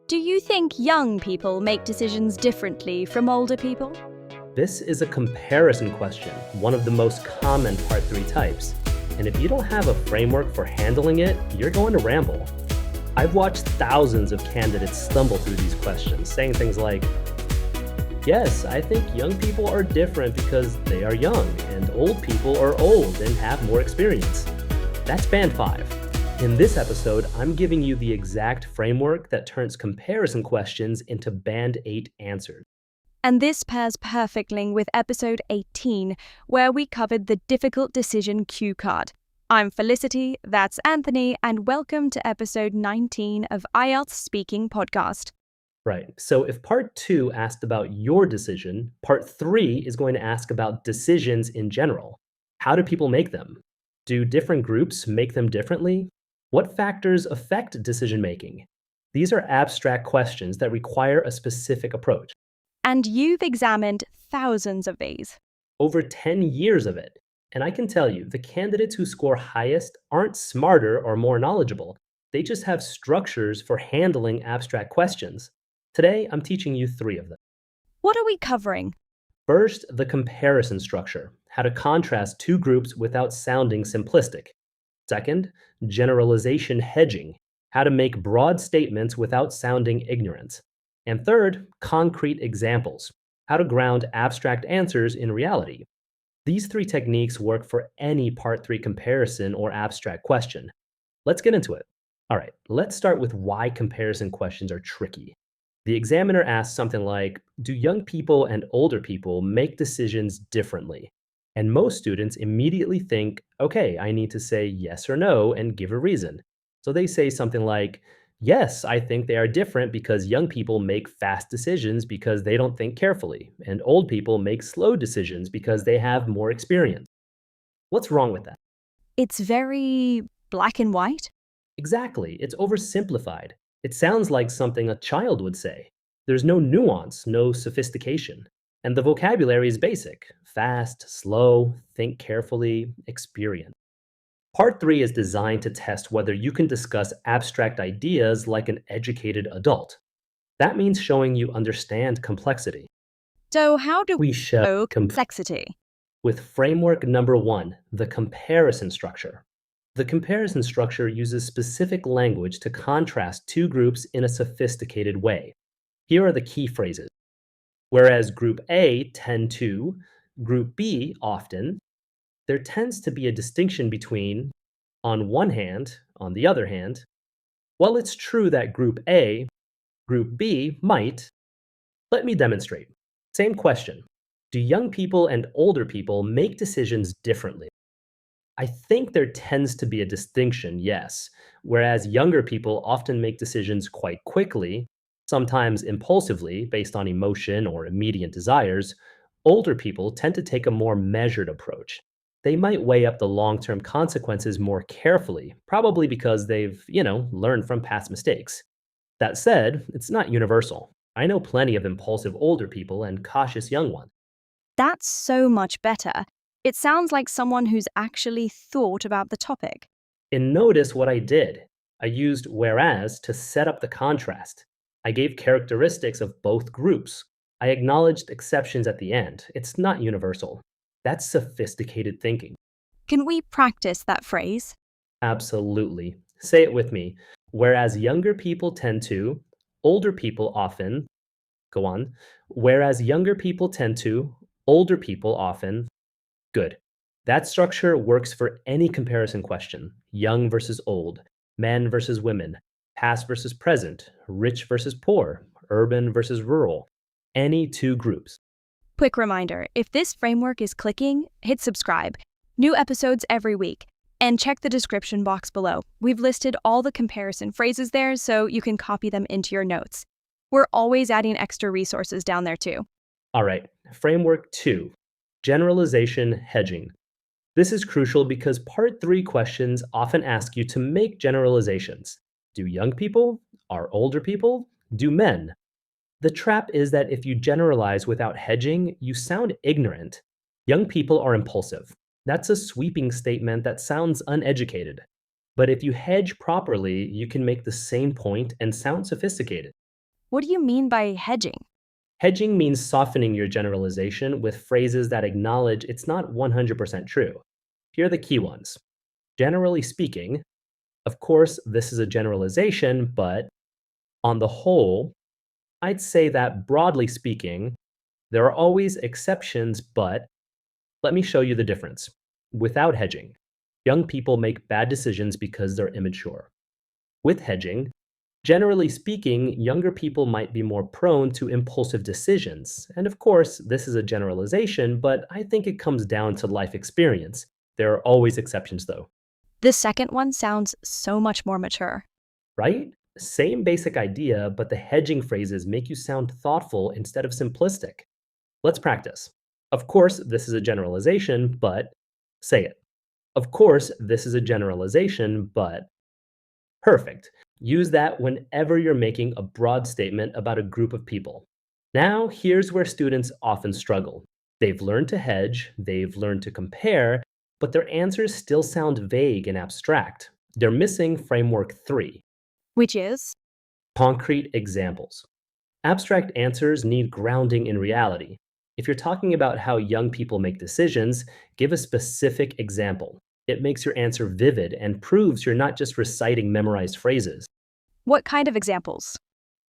Do you think young people make decisions differently from older people? This is a comparison question, one of the most common Part 3 types. And if you don't have a framework for handling it, you're going to ramble. I've watched thousands of candidates stumble through these questions, saying things like, yes, I think young people are different because they are young, and old people are old and have more experience. That's Band 5. In this episode, I'm giving you the exact framework that turns comparison questions into Band 8 answers. And this pairs perfectly with episode 18, where we covered the difficult decision cue card. I'm Felicity, that's Anthony, and welcome to episode 19 of IELTS Speaking Podcast. Right, so if Part 2 asked about your decision, Part 3 is going to ask about decisions in general. How do people make them? Do different groups make them differently? What factors affect decision-making? These are abstract questions that require a specific approach. And you've examined thousands of these. Over 10 years of it. And I can tell you, the candidates who score highest aren't smarter or more knowledgeable. They just have structures for handling abstract questions. Today, I'm teaching you 3 of them. What are we covering? First, the comparison structure, how to contrast 2 groups without sounding simplistic. Second, generalization hedging, how to make broad statements without sounding ignorant. And third, concrete examples, how to ground abstract answers in reality. These 3 techniques work for any Part 3 comparison or abstract question. Let's get into it. All right, let's start with why comparison questions are tricky. The examiner asks something like, do young people and older people make decisions differently? And most students immediately think, okay, I need to say yes or no and give a reason. So they say something like, yes, I think they are different because young people make fast decisions because they don't think carefully, and old people make slow decisions because they have more experience. What's wrong with that? It's very black and white. Exactly, it's oversimplified. It sounds like something a child would say. There's no nuance, no sophistication. And the vocabulary is basic: fast, slow, think carefully, experience. Part 3 is designed to test whether you can discuss abstract ideas like an educated adult. That means showing you understand complexity. So how do We we show show complexity? with framework number 1, the comparison structure. The comparison structure uses specific language to contrast 2 groups in a sophisticated way. Here are the key phrases. Whereas Group A tend to, Group B often, there tends to be a distinction between, on one hand, on the other hand. While it's true that Group A, Group B might, let me demonstrate. Same question. Do young people and older people make decisions differently? I think there tends to be a distinction, yes, whereas younger people often make decisions quite quickly, sometimes impulsively based on emotion or immediate desires. Older people tend to take a more measured approach. They might weigh up the long-term consequences more carefully, probably because they've, learned from past mistakes. That said, it's not universal. I know plenty of impulsive older people and cautious young ones. That's so much better. It sounds like someone who's actually thought about the topic. And notice what I did. I used whereas to set up the contrast. I gave characteristics of both groups. I acknowledged exceptions at the end. It's not universal. That's sophisticated thinking. Can we practice that phrase? Absolutely. Say it with me. Whereas younger people tend to, older people often, go on. Whereas younger people tend to, older people often, good. That structure works for any comparison question: young versus old, men versus women, past versus present, rich versus poor, urban versus rural, any 2 groups. Quick reminder, if this framework is clicking, hit subscribe. New episodes every week. And check the description box below. We've listed all the comparison phrases there so you can copy them into your notes. We're always adding extra resources down there too. All right, framework 2, generalization hedging. This is crucial because Part 3 questions often ask you to make generalizations. Do young people? Are older people? Do men? The trap is that if you generalize without hedging, you sound ignorant. Young people are impulsive. That's a sweeping statement that sounds uneducated. But if you hedge properly, you can make the same point and sound sophisticated. What do you mean by hedging? Hedging means softening your generalization with phrases that acknowledge it's not 100% true. Here are the key ones. Generally speaking, of course, this is a generalization, but on the whole, I'd say that broadly speaking, there are always exceptions, but let me show you the difference. Without hedging, young people make bad decisions because they're immature. With hedging, generally speaking, younger people might be more prone to impulsive decisions. And of course, this is a generalization, but I think it comes down to life experience. There are always exceptions, though, This second one sounds so much more mature. right? Same basic idea, but the hedging phrases make you sound thoughtful instead of simplistic. Let's practice. Of course, this is a generalization, but say it. Of course, this is a generalization, but perfect. Use that whenever you're making a broad statement about a group of people. Now, here's where students often struggle. They've learned to hedge, they've learned to compare, but their answers still sound vague and abstract. They're missing framework 3, Which is? concrete examples. Abstract answers need grounding in reality. If you're talking about how young people make decisions, give a specific example. It makes your answer vivid and proves you're not just reciting memorized phrases. What kind of examples?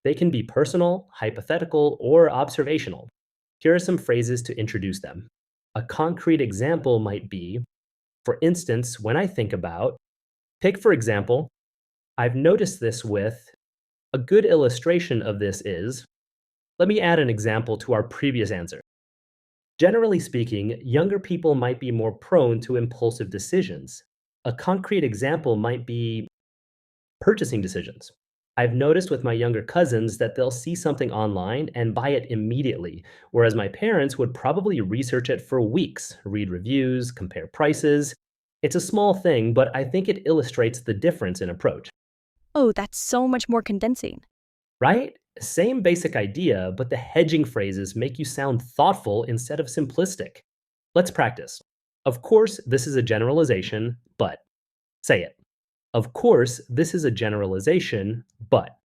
They can be personal, hypothetical, or observational. Here are some phrases to introduce them. A concrete example might be, for instance, when I think about, pick for example, I've noticed this with, a good illustration of this is, let me add an example to our previous answer. Generally speaking, younger people might be more prone to impulsive decisions. A concrete example might be purchasing decisions. I've noticed with my younger cousins that they'll see something online and buy it immediately, whereas my parents would probably research it for weeks, read reviews, compare prices. It's a small thing, but I think it illustrates the difference in approach, Oh, that's so much more convincing. right? Same basic idea, but the hedging phrases make you sound thoughtful instead of simplistic. Let's practice. Of course, this is a generalization, but say it. Of course, this is a generalization, but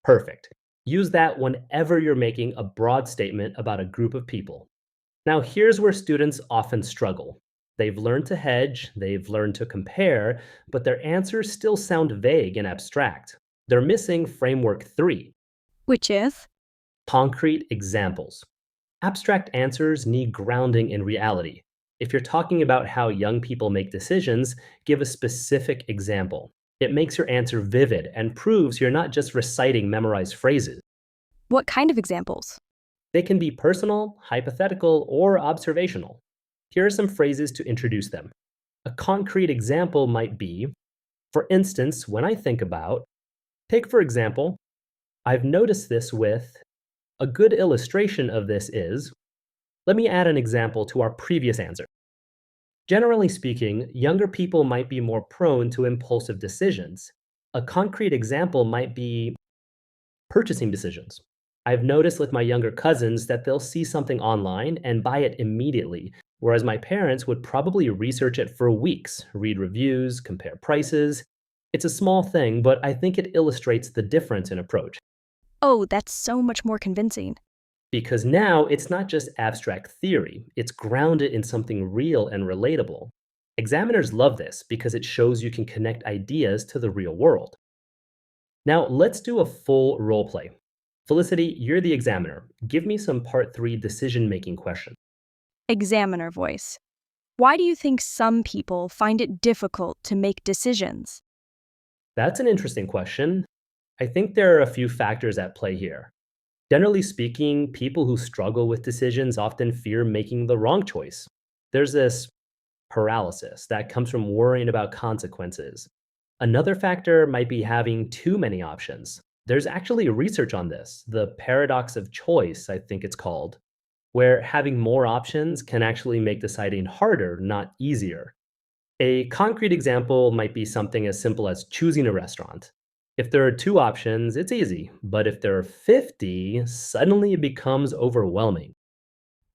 perfect. Use that whenever you're making a broad statement about a group of people. Now, here's where students often struggle. They've learned to hedge, they've learned to compare, but their answers still sound vague and abstract. They're missing framework 3, Which is? concrete examples. Abstract answers need grounding in reality. If you're talking about how young people make decisions, give a specific example. It makes your answer vivid and proves you're not just reciting memorized phrases. What kind of examples? They can be personal, hypothetical, or observational. Here are some phrases to introduce them. A concrete example might be, for instance, when I think about, take for example, I've noticed this with, a good illustration of this is, let me add an example to our previous answer. Generally speaking, younger people might be more prone to impulsive decisions. A concrete example might be purchasing decisions. I've noticed with my younger cousins that they'll see something online and buy it immediately, whereas my parents would probably research it for weeks, read reviews, compare prices. It's a small thing, but I think it illustrates the difference in approach. Oh, that's so much more convincing. Because now it's not just abstract theory, it's grounded in something real and relatable. Examiners love this because it shows you can connect ideas to the real world. Now, let's do a full role play. Felicity, you're the examiner. Give me some part 3 decision making questions. Examiner voice. Why do you think some people find it difficult to make decisions? That's an interesting question. I think there are a few factors at play here. Generally speaking, people who struggle with decisions often fear making the wrong choice. There's this paralysis that comes from worrying about consequences. Another factor might be having too many options. There's actually research on this, the paradox of choice, I think it's called, where having more options can actually make deciding harder, not easier. A concrete example might be something as simple as choosing a restaurant. If there are 2 options, it's easy, but if there are 50, suddenly it becomes overwhelming.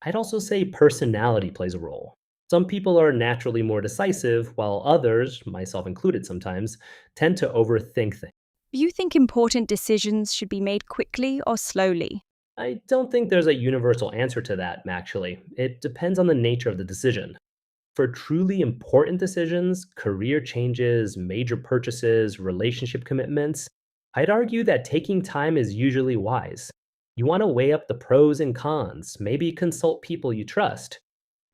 I'd also say personality plays a role. Some people are naturally more decisive, while others, myself included sometimes, tend to overthink things. Do you think important decisions should be made quickly or slowly? I don't think there's a universal answer to that, actually. It depends on the nature of the decision. For truly important decisions, career changes, major purchases, relationship commitments, I'd argue that taking time is usually wise. You want to weigh up the pros and cons, maybe consult people you trust.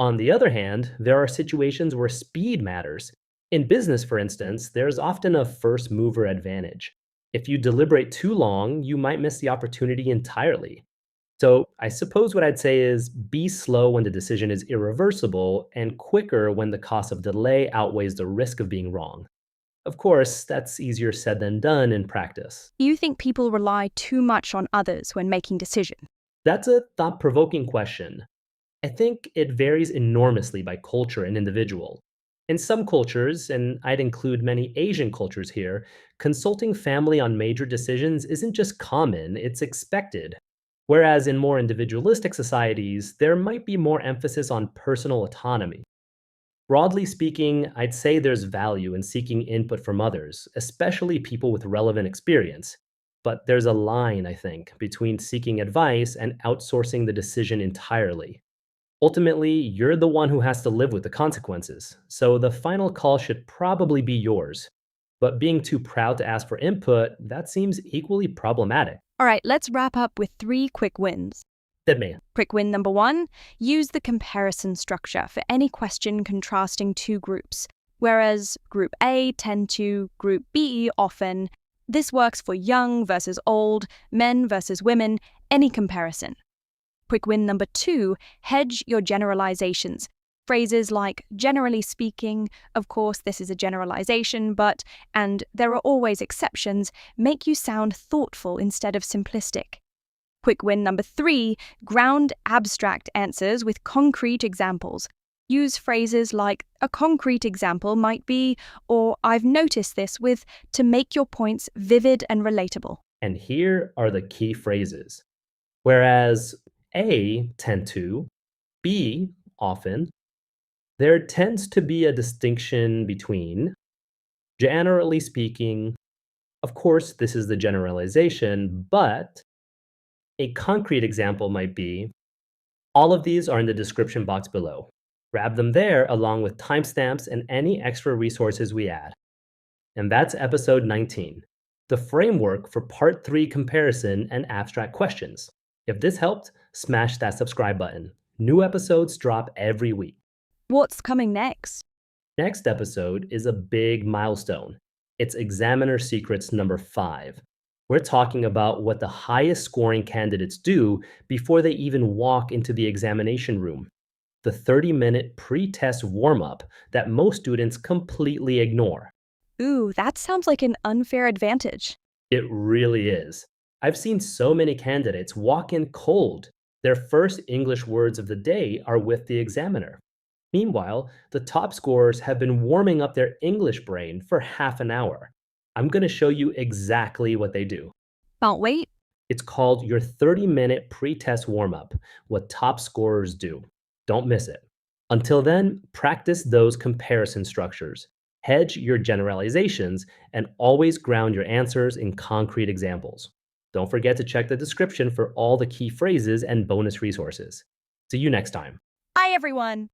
On the other hand, there are situations where speed matters. In business, for instance, there's often a first mover advantage. If you deliberate too long, you might miss the opportunity entirely. So, I suppose what I'd say is be slow when the decision is irreversible and quicker when the cost of delay outweighs the risk of being wrong. Of course, that's easier said than done in practice. Do you think people rely too much on others when making decisions? That's a thought provoking question. I think it varies enormously by culture and individual. In some cultures, and I'd include many Asian cultures here, consulting family on major decisions isn't just common, it's expected. Whereas in more individualistic societies, there might be more emphasis on personal autonomy. Broadly speaking, I'd say there's value in seeking input from others, especially people with relevant experience. But there's a line, I think, between seeking advice and outsourcing the decision entirely. Ultimately, you're the one who has to live with the consequences, so the final call should probably be yours. But being too proud to ask for input, that seems equally problematic. All right, let's wrap up with 3 quick wins. That man. Quick win number 1, use the comparison structure for any question contrasting two groups, whereas Group A tend to, Group B often. This works for young versus old, men versus women, any comparison. Quick win number 2, hedge your generalizations. Phrases like generally speaking, of course this is a generalization, but, and there are always exceptions, make you sound thoughtful instead of simplistic. Quick win number 3, ground abstract answers with concrete examples. Use phrases like a concrete example might be, or I've noticed this with, to make your points vivid and relatable. And here are the key phrases. Whereas A tend to, B often, there tends to be a distinction between, generally speaking, of course, this is the generalization, but a concrete example might be, all of these are in the description box below. Grab them there along with timestamps and any extra resources we add. And that's episode 19, the framework for part 3 comparison and abstract questions. If this helped, smash that subscribe button. New episodes drop every week. What's coming next? Next episode is a big milestone. It's Examiner Secrets number 5. We're talking about what the highest scoring candidates do before they even walk into the examination room. The 30-minute pre-test warm-up that most students completely ignore. Ooh, that sounds like an unfair advantage. It really is. I've seen so many candidates walk in cold. Their first English words of the day are with the examiner. Meanwhile, the top scorers have been warming up their English brain for half an hour. I'm going to show you exactly what they do. Can't wait. It's called your 30-minute pre-test warm-up, what top scorers do. Don't miss it. Until then, practice those comparison structures. Hedge your generalizations and always ground your answers in concrete examples. Don't forget to check the description for all the key phrases and bonus resources. See you next time. Hi, everyone.